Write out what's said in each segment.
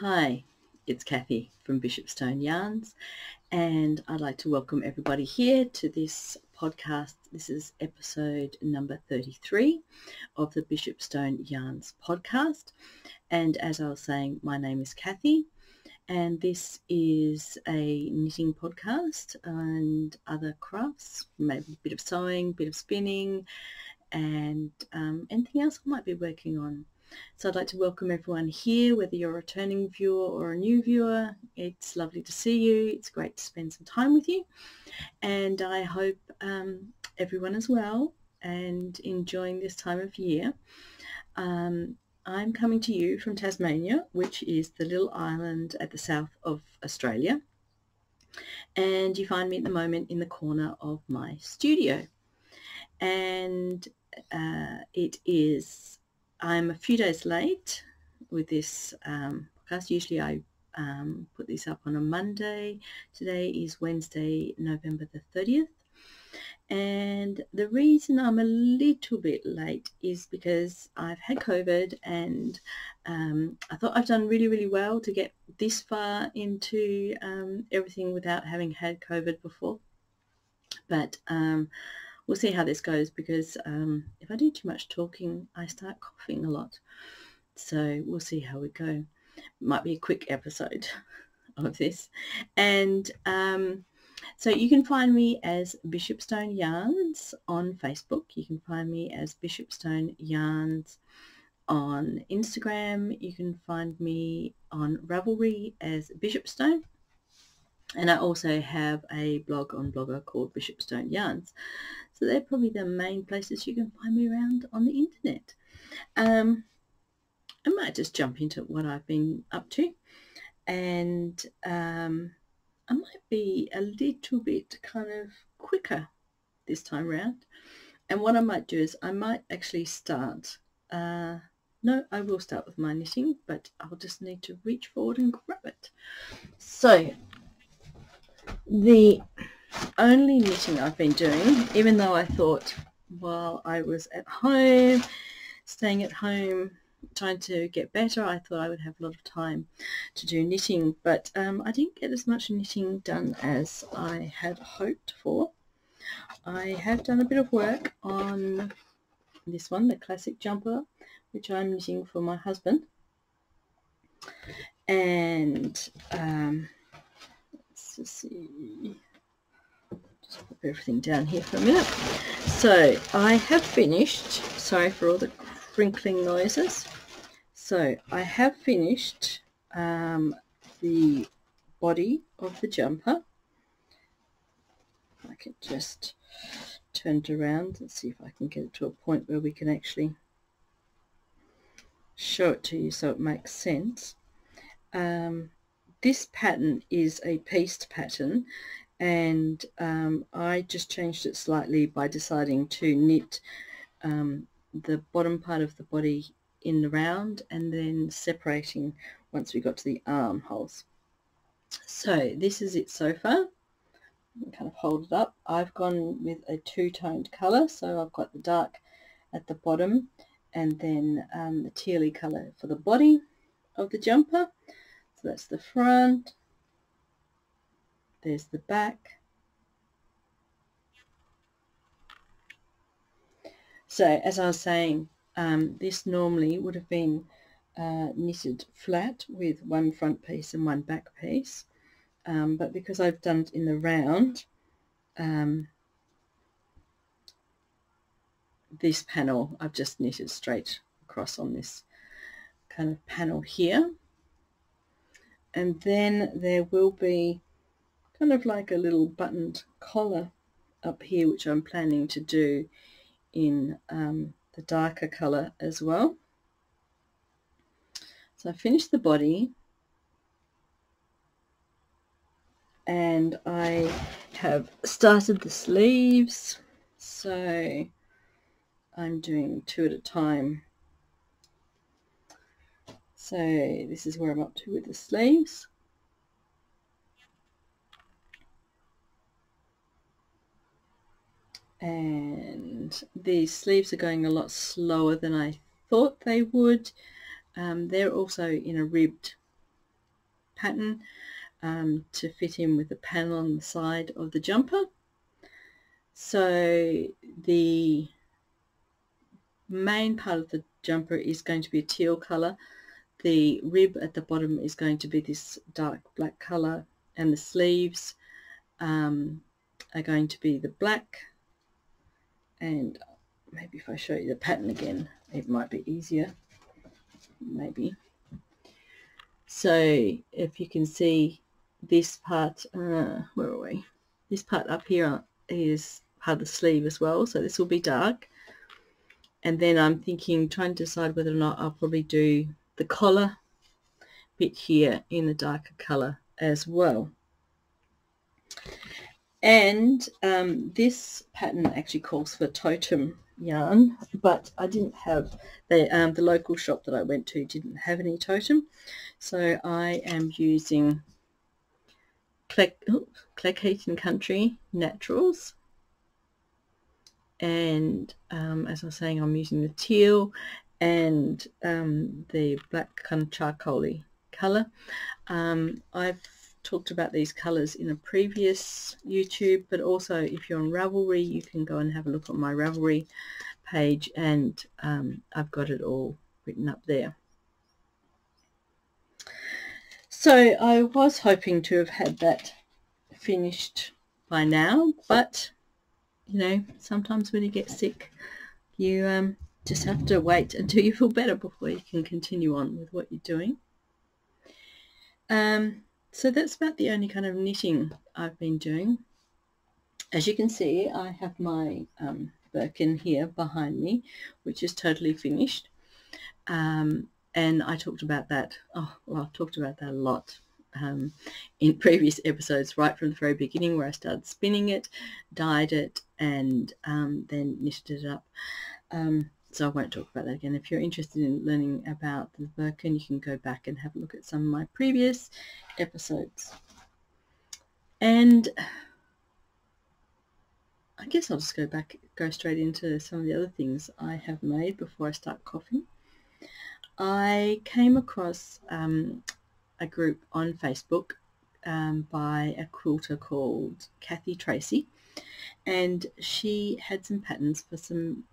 Hi, it's Kathy from Bishopstone Yarns, and I'd like to welcome everybody here to this podcast. This is episode number 33 of the Bishopstone Yarns podcast. And as I was saying, my name is Kathy, and this is a knitting podcast and other crafts, maybe a bit of sewing, a bit of spinning, and anything else I might be working on. So I'd like to welcome everyone here, whether you're a returning viewer or a new viewer. It's lovely to see you. It's great to spend some time with you. And I hope everyone is well and enjoying this time of year. I'm coming to you from Tasmania, which is the little island at the south of Australia. And you find me at the moment in the corner of my studio. And I'm a few days late with this podcast. Usually I put this up on a Monday. Today is Wednesday, November the 30th. And the reason I'm a little bit late is because I've had COVID, and I thought I've done really, really well to get this far into everything without having had COVID before. But we'll see how this goes, because if I do too much talking, I start coughing a lot. So we'll see how we go. Might be a quick episode of this. And so you can find me as Bishopstone Yarns on Facebook. You can find me as Bishopstone Yarns on Instagram. You can find me on Ravelry as Bishopstone. And I also have a blog on Blogger called Bishopstone Yarns. So they're probably the main places you can find me around on the internet. I might just jump into what I've been up to. And I might be a little bit kind of quicker this time round. And what I might do is I might actually start... No, I will start with my knitting, but I'll just need to reach forward and grab it. So the only knitting I've been doing, even though I thought while I was at home, staying at home, trying to get better, I thought I would have a lot of time to do knitting, but I didn't get as much knitting done as I had hoped for. I have done a bit of work on this one, the classic jumper, which I'm knitting for my husband. And let's just see, just put everything down here for a minute. So I have finished, sorry for all the crinkling noises. So I have finished the body of the jumper. I can just turn it around and see if I can get it to a point where we can actually show it to you so it makes sense. This pattern is a pieced pattern, and I just changed it slightly by deciding to knit the bottom part of the body in the round and then separating once we got to the armholes. So this is it so far. Kind of hold it up. I've gone with a two-toned colour, so I've got the dark at the bottom and then the tealy colour for the body of the jumper. So that's the front, there's the back. So as I was saying, this normally would have been knitted flat with one front piece and one back piece, but because I've done it in the round, this panel I've just knitted straight across on this kind of panel here. And then there will be kind of like a little buttoned collar up here, which I'm planning to do in the darker colour as well. So I finished the body, and I have started the sleeves, so I'm doing two at a time. So this is where I'm up to with the sleeves. And these sleeves are going a lot slower than I thought they would. They're also in a ribbed pattern to fit in with the panel on the side of the jumper. So the main part of the jumper is going to be a teal colour. The rib at the bottom is going to be this dark black colour, and the sleeves are going to be the black. And maybe if I show you the pattern again, it might be easier, maybe. So if you can see this part, where are we? This part up here is part of the sleeve as well, so this will be dark. And then I'm thinking, trying to decide whether or not I'll probably do the collar bit here in a darker colour as well. And this pattern actually calls for totem yarn, but I didn't have the local shop that I went to didn't have any totem, so I am using Cleckheaton Country Naturals. And as I was saying, I'm using the teal and the black kind of charcoaly colour. I've talked about these colours in a previous YouTube, but also if you're on Ravelry, you can go and have a look on my Ravelry page, and I've got it all written up there. So I was hoping to have had that finished by now, but you know, sometimes when you get sick, you just have to wait until you feel better before you can continue on with what you're doing. So that's about the only kind of knitting I've been doing. As you can see, I have my Birkin here behind me, which is totally finished. And I talked about that, I've talked about that a lot in previous episodes, right from the very beginning, where I started spinning it, dyed it, and then knitted it up. So I won't talk about that again. If you're interested in learning about the Birkin, you can go back and have a look at some of my previous episodes. And I guess I'll just go straight into some of the other things I have made before I start coughing. I came across a group on Facebook by a quilter called Kathy Tracy, and she had some patterns for some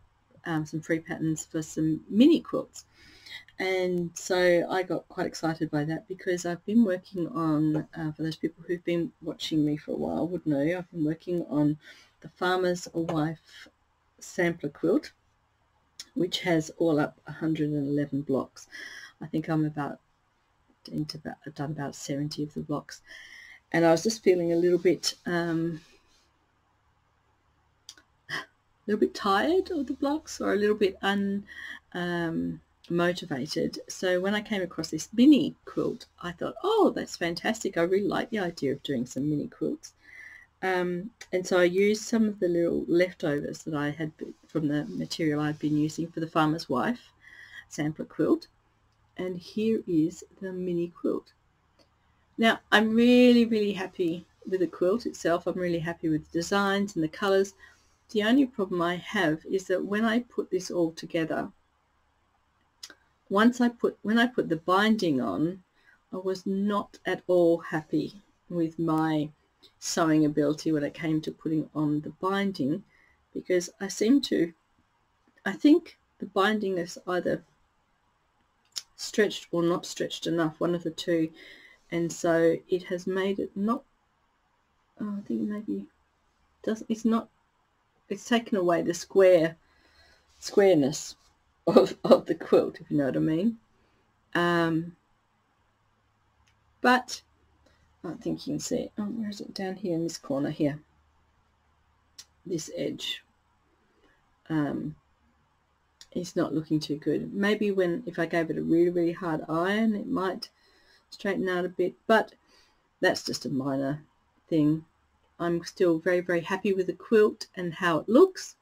free patterns for some mini quilts. And so I got quite excited by that, because I've been working on, for those people who've been watching me for a while would know, I've been working on the Farmer's Wife sampler quilt, which has all up 111 blocks. I think I'm I've done about 70 of the blocks, and I was just feeling a little bit tired of the blocks, or a little bit motivated. So when I came across this mini quilt, I thought, oh, that's fantastic. I really like the idea of doing some mini quilts. And so I used some of the little leftovers that I had from the material I'd been using for the Farmer's Wife sampler quilt. And here is the mini quilt. Now, I'm really, really happy with the quilt itself. I'm really happy with the designs and the colours. The only problem I have is that when I put this all together, when I put the binding on, I was not at all happy with my sewing ability when it came to putting on the binding, because I think the binding is either stretched or not stretched enough, one of the two, and so it has made it not, I think maybe it's taken away the squareness of the quilt, if you know what I mean. But I think you can see it. Where is it? Down here in this corner here, this edge is not looking too good. Maybe if I gave it a really, really hard iron, it might straighten out a bit, but that's just a minor thing. I'm still very, very happy with the quilt and how it looks,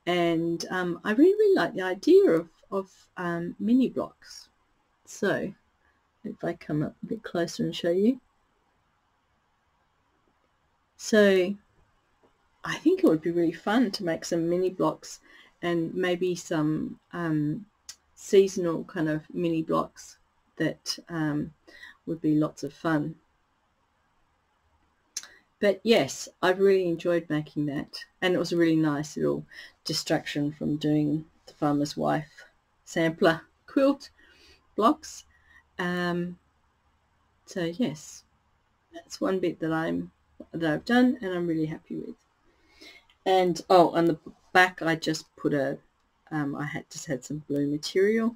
and I really, really like the idea of mini blocks. So if I come up a bit closer and show you, so I think it would be really fun to make some mini blocks, and maybe some seasonal kind of mini blocks that would be lots of fun. But yes, I've really enjoyed making that, and it was a really nice little distraction from doing the Farmer's Wife sampler quilt blocks. So yes, that's one bit that I've done and I'm really happy with. And oh, on the back I just put I had some blue material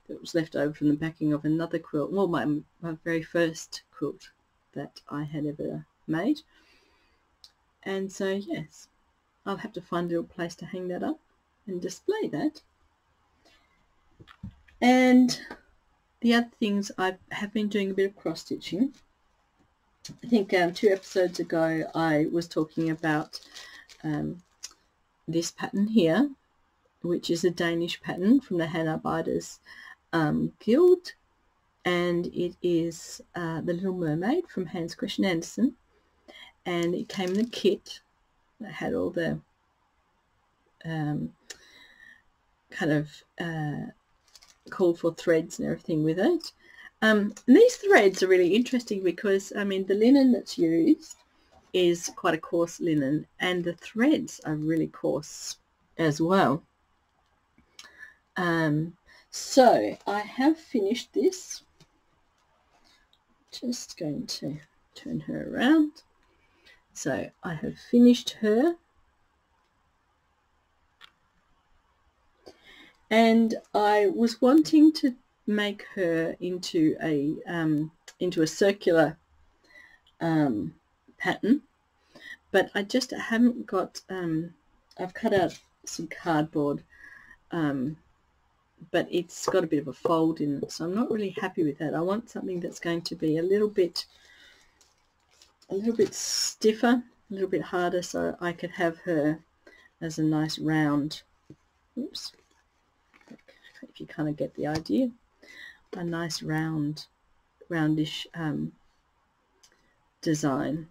that was left over from the backing of another quilt, well, my very first quilt that I had ever made. And so yes, I'll have to find a little place to hang that up and display that. And the other things, I have been doing a bit of cross stitching. I think 2 episodes ago I was talking about this pattern here, which is a Danish pattern from the Handarbeits Guild, and it is the Little Mermaid from Hans Christian Andersen, and it came in a kit that had all the kind of called for threads and everything with it. And these threads are really interesting because, I mean, the linen that's used is quite a coarse linen, and the threads are really coarse as well. So I have finished this. Just going to turn her around. So I have finished her, and I was wanting to make her into a circular pattern, but I just haven't got I've cut out some cardboard, but it's got a bit of a fold in it, so I'm not really happy with that. I want something that's going to be a little bit stiffer, a little bit harder, so I could have her as a nice round, oops, if you kind of get the idea, a nice roundish design,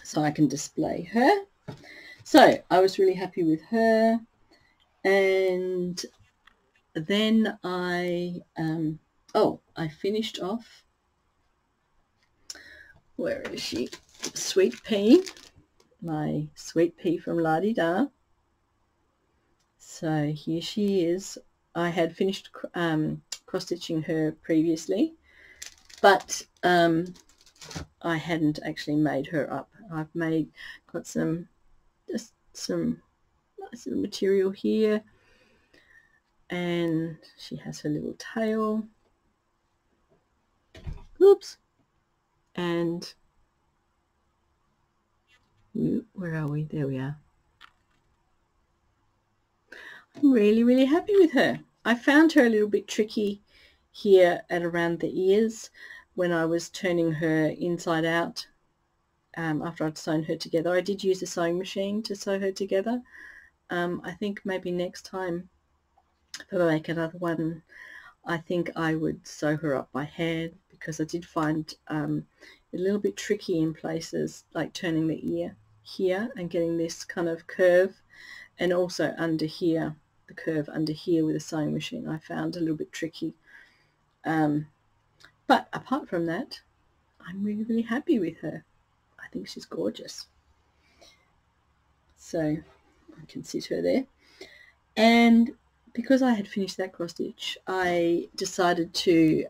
so I can display her. So I was really happy with her, and then I finished off, where is she, Sweet Pea, my Sweet Pea from La-Di-Da. So here she is. I had finished cross-stitching her previously, but I hadn't actually made her up. I've got some nice little material here, and she has her little tail. Oops. And where are we? There we are. I'm really, really happy with her. I found her a little bit tricky here at around the ears when I was turning her inside out after I'd sewn her together. I did use a sewing machine to sew her together. I think maybe next time if I make another one, I think I would sew her up by hand, because I did find a little bit tricky in places, like turning the ear here and getting this kind of curve, and also under here, the curve under here with a sewing machine I found a little bit tricky. But apart from that, I'm really, really happy with her. I think she's gorgeous. So I can sit her there. And because I had finished that cross stitch, I decided to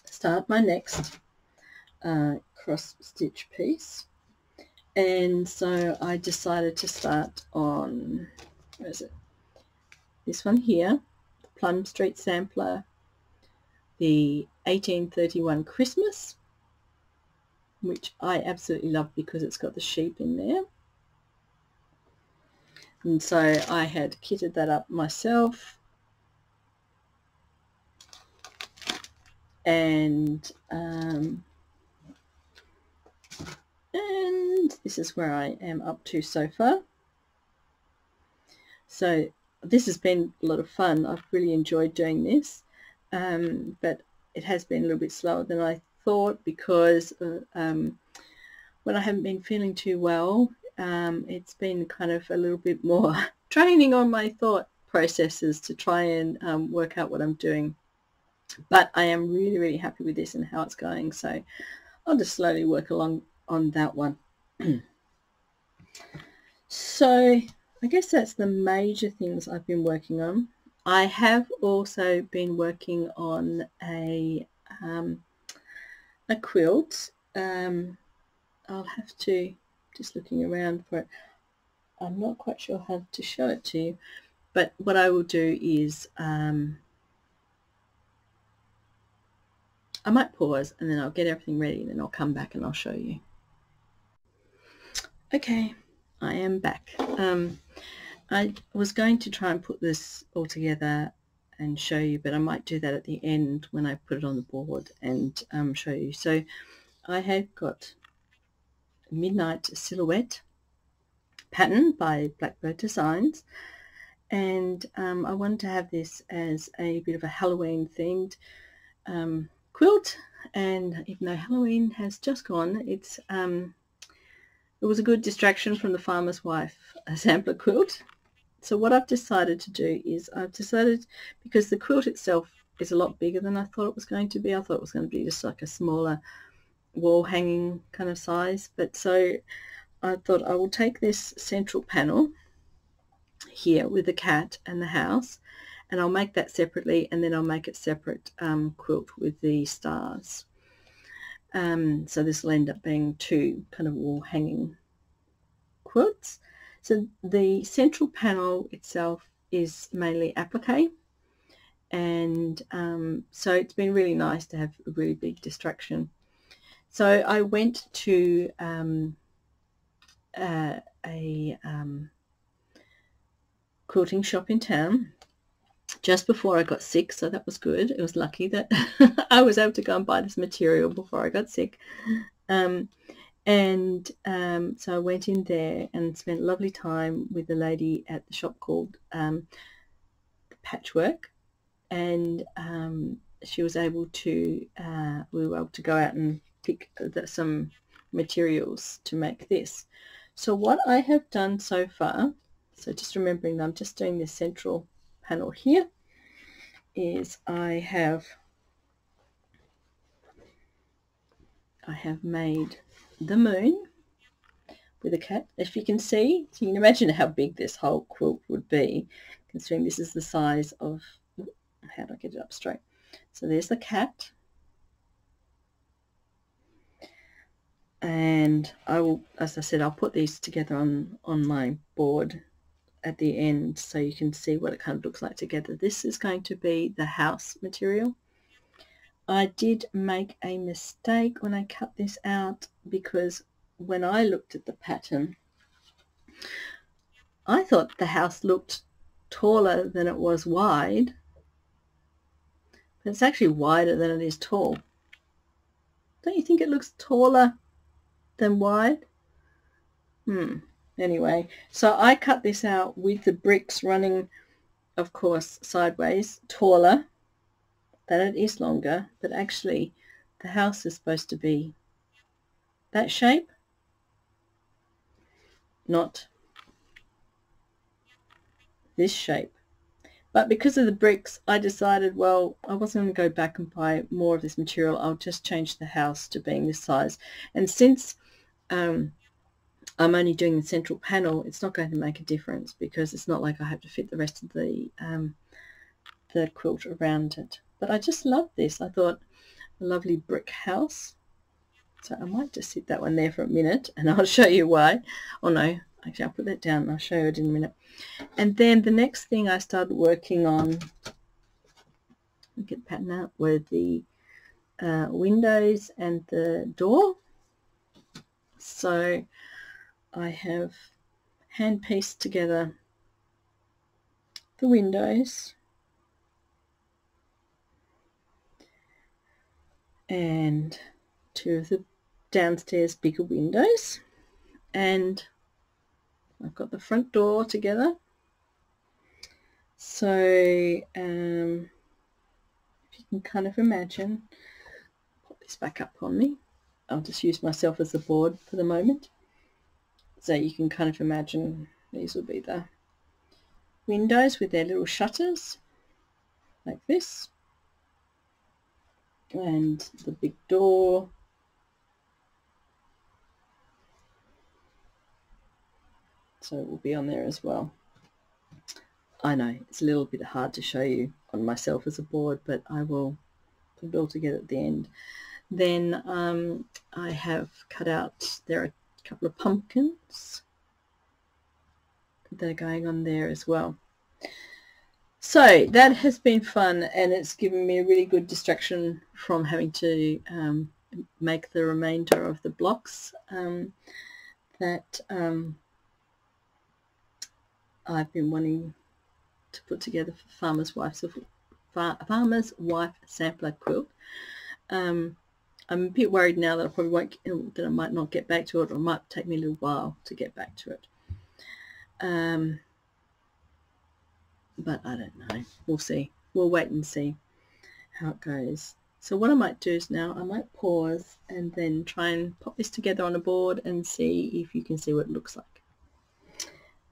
start my next cross stitch piece. And so I decided to start on, where is it? This one here, the Plum Street sampler, the 1831 Christmas, which I absolutely love because it's got the sheep in there. And so I had kitted that up myself, and this is where I am up to so far. So this has been a lot of fun. I've really enjoyed doing this, but it has been a little bit slower than I thought, because when I haven't been feeling too well, it's been kind of a little bit more training on my thought processes to try and work out what I'm doing. But I am really, really happy with this and how it's going. So I'll just slowly work along on that one. So I guess that's the major things I've been working on. I have also been working on a quilt. I'll have to, just looking around for it, I'm not quite sure how to show it to you, but what I will do is I might pause and then I'll get everything ready and then I'll come back and I'll show you. Okay, I am back. I was going to try and put this all together and show you, but I might do that at the end when I put it on the board and show you. So I have got Midnight Silhouette pattern by Blackbird Designs, and I wanted to have this as a bit of a Halloween themed quilt. And even though Halloween has just gone, it was a good distraction from the farmer's wife sampler quilt. So what I've decided to do is because the quilt itself is a lot bigger than I thought it was going to be. I thought it was going to be just like a smaller wall hanging kind of size, but so I thought I will take this central panel here with the cat and the house, and I'll make that separately, and then I'll make it separate quilt with the stars. So this will end up being two kind of wall hanging quilts. So the central panel itself is mainly applique, and so it's been really nice to have a really big distraction. So I went to a quilting shop in town just before I got sick, so that was good. It was lucky that I was able to go and buy this material before I got sick. So I went in there and spent a lovely time with a lady at the shop called Patchwork, and she was able to, we were able to go out and pick some materials to make this. So what I have done so far, so just remembering that I'm just doing this central panel here, is I have made the moon with a cat. If you can see, so you can imagine how big this whole quilt would be, considering this is the size of, how do I get it up straight? So there's the cat, and I will, as I said, I'll put these together on my board at the end so you can see what it kind of looks like together. This is going to be the house material. I did make a mistake when I cut this out, because when I looked at the pattern, I thought the house looked taller than it was wide, but it's actually wider than it is tall. Don't you think it looks taller than wide? Anyway, so I cut this out with the bricks running, of course, sideways, taller than it is longer, but actually the house is supposed to be that shape, not this shape. But because of the bricks, I decided, well, I wasn't going to go back and buy more of this material. I'll just change the house to being this size. And since I'm only doing the central panel, it's not going to make a difference, because it's not like I have to fit the rest of the quilt around it. But I just love this. I thought, a lovely brick house. So I might just sit that one there for a minute and I'll show you why. Oh no, actually I'll put that down and I'll show you it in a minute. And then the next thing I started working on, get the pattern out, were the windows and the door. So I have hand pieced together the windows and two of the downstairs bigger windows, and I've got the front door together. So if you can kind of imagine, put this back up on me, I'll just use myself as the board for the moment. So you can kind of imagine these will be the windows with their little shutters like this. and the big door. So it will be on there as well. I know it's a little bit hard to show you on myself as a board, but I will put it all together at the end. Then I have cut out, there are a couple of pumpkins that are going on there as well. So that has been fun, and it's given me a really good distraction from having to make the remainder of the blocks that I've been wanting to put together for Farmer's Wife Sampler Quilt. I'm a bit worried now that I probably won't, that I might not get back to it, or it might take me a little while to get back to it. But I don't know. We'll see. We'll wait and see how it goes. So what I might do is now I might pause and then try and pop this together on a board and see if you can see what it looks like.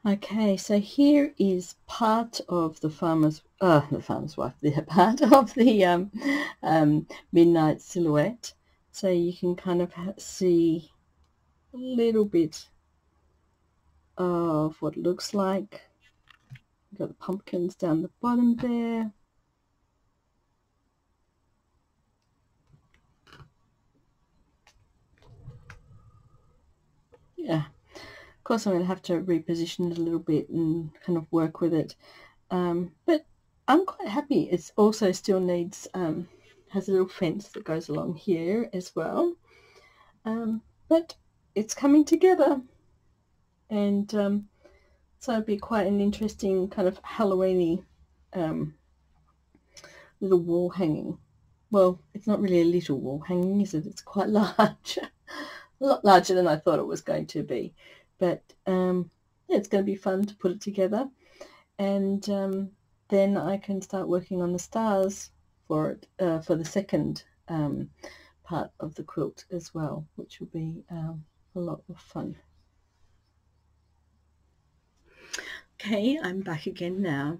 Okay, so here is part of the Farmer's Wife, the part of the Midnight Silhouette. So you can kind of see a little bit of what it looks like. We've got the pumpkins down the bottom there. Yeah, of course I'm going to have to reposition it a little bit and kind of work with it. But I'm quite happy. It also still needs, has a little fence that goes along here as well. But it's coming together, and so it'd be quite an interesting kind of Halloween-y little wall hanging. Well, it's not really a little wall hanging, is it? It's quite large. A lot larger than I thought it was going to be. But yeah, it's going to be fun to put it together. And then I can start working on the stars for it, for the second part of the quilt as well, which will be a lot of fun. Okay, I'm back again now.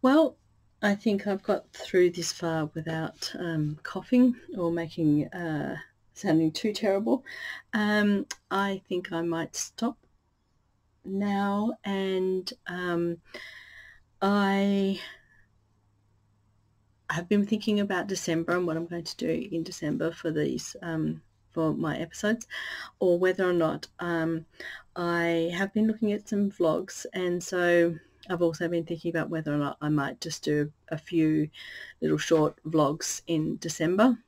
Well, I think I've got through this far without coughing or making sounding too terrible. I think I might stop now, and I have been thinking about December and what I'm going to do in December for these for my episodes, or whether or not I have been looking at some vlogs, and so I've also been thinking about whether or not I might just do a few little short vlogs in December,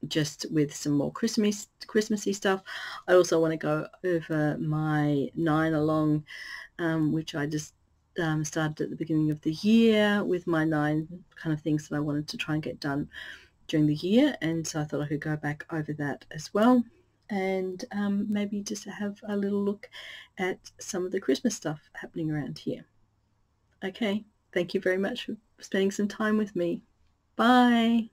just with some more Christmassy stuff. I also want to go over my 9 along, which I just started at the beginning of the year, with my 9 kind of things that I wanted to try and get done during the year, and so I thought I could go back over that as well, and maybe just have a little look at some of the Christmas stuff happening around here. Okay, thank you very much for spending some time with me. Bye.